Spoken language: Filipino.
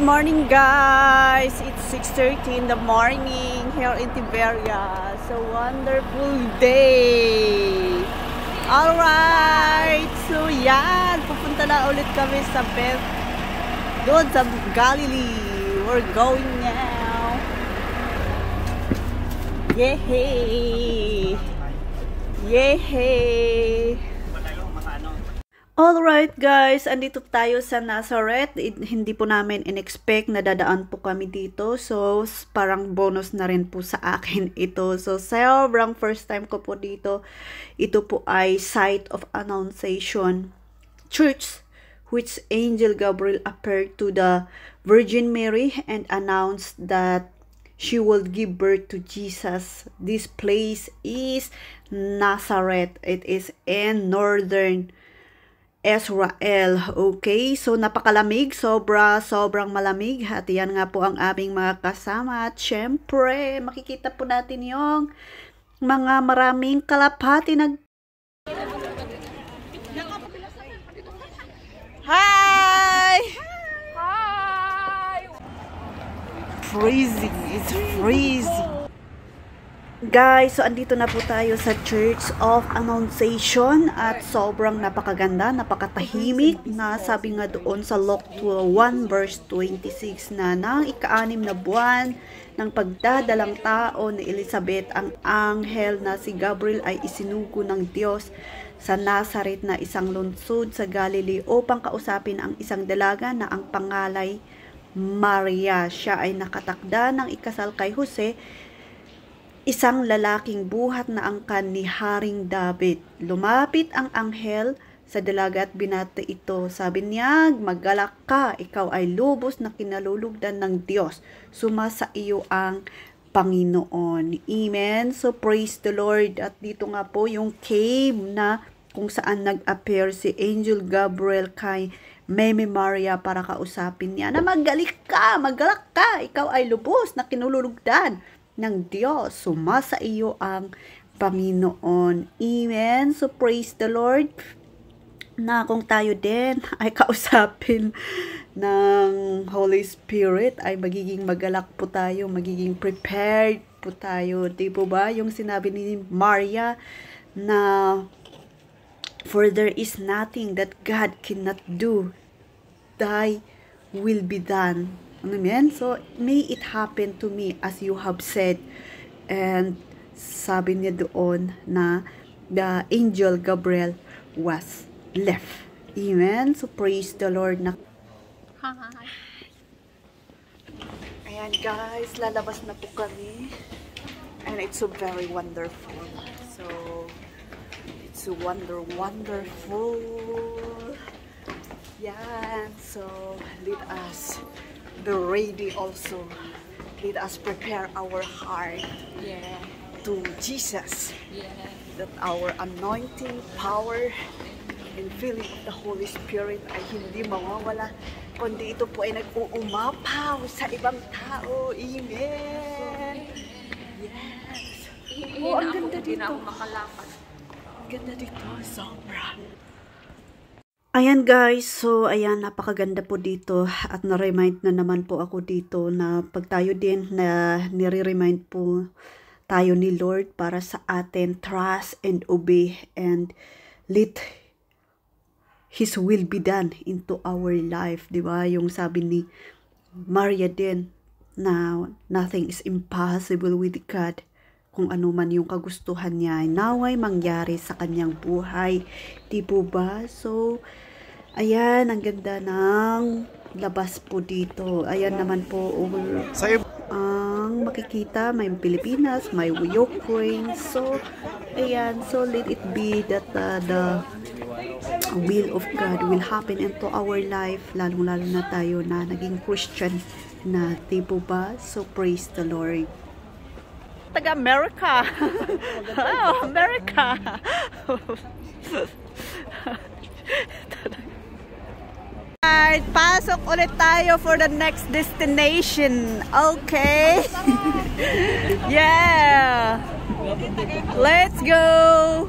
Good morning guys! It's 6:30 in the morning here in Tiberia. It's a wonderful day! Alright! So yan! Pupunta na ulit kami sa Beth. Doon sa Galilee. We're going now. Yehey! Yehey! Alright guys, andito tayo sa Nazareth. Hindi po namin in-expect na dadaan po kami dito. So, parang bonus na rin po sa akin ito. So, sobrang first time ko po dito. Ito po ay Site of Annunciation Church, which Angel Gabriel appeared to the Virgin Mary and announced that she will give birth to Jesus. This place is Nazareth. It is in northern Israel. Okay, so napakalamig, sobrang malamig. At yan nga po ang aming mga kasama. At syempre, makikita po natin yung mga maraming kalapati na... Hi! Hi! Freezing, it's freezing. Guys, so andito na po tayo sa Church of Annunciation at sobrang napakaganda, napakatahimik na sabi nga doon sa Luke 1 verse 26 na nang ika-6 na buwan ng pagdadalang tao ni Elizabeth, ang anghel na si Gabriel ay isinugo ng Diyos sa Nazareth na isang lungsod sa Galilee upang kausapin ang isang dalaga na ang pangalay Maria. Siya ay nakatakda ng ikasal kay Jose, isang lalaking buhat na angkan ni Haring David. Lumapit ang anghel sa dalaga at binati ito. Sabi niya, "Maggalak ka, ikaw ay lubos na kinalulugdan ng Diyos. Sumasa iyo ang Panginoon." Amen. So praise the Lord. At dito nga po yung cave na kung saan nag-appear si Angel Gabriel kay Meme Maria para kausapin niya na maggalak ka, ikaw ay lubos na kinululugdan ng Diyos, sumasa iyo ang Panginoon. Amen. So praise the Lord na kung tayo din ay kausapin ng Holy Spirit ay magiging magalak po tayo, magiging prepared po tayo. Di po ba yung sinabi ni Maria na for there is nothing that God cannot do, thy will be done. Amen. So, may it happen to me as you have said. And sabi niya doon na the angel Gabriel was left. Amen. So, praise the Lord. Ayan guys, lalabas na po kami. And it's so very wonderful. So, it's so wonderful. Yan. So, let us be ready also. Let us prepare our heart to Jesus. That our anointing, power, and filling of the Holy Spirit ay hindi mawawala, kundi ito po ay nag-uumapaw sa ibang tao. Amen. Yes. Oh, ang ganda dito. Ang ganda dito. Sobra. Ayan guys, so ayan, napakaganda po dito at na-remind na naman po ako dito na pag tayo din na nire-remind po tayo ni Lord para sa atin, trust and obey and let His will be done into our life, di ba? Yung sabi ni Maria din na nothing is impossible with God. Kung ano man yung kagustuhan niya, naway mangyari sa kanyang buhay. Di po ba? So, ayan, ang ganda ng labas po dito. Ayan naman po, ang makikita, may Pilipinas, may Ukraine. So, ayan, so let it be that the will of God will happen into our life, lalong-lalo na tayo na naging Christian na, di po ba? So, praise the Lord. Taga-America. Oh, America. Alright, pasok ulit tayo for the next destination. Okay? Yeah. Let's go.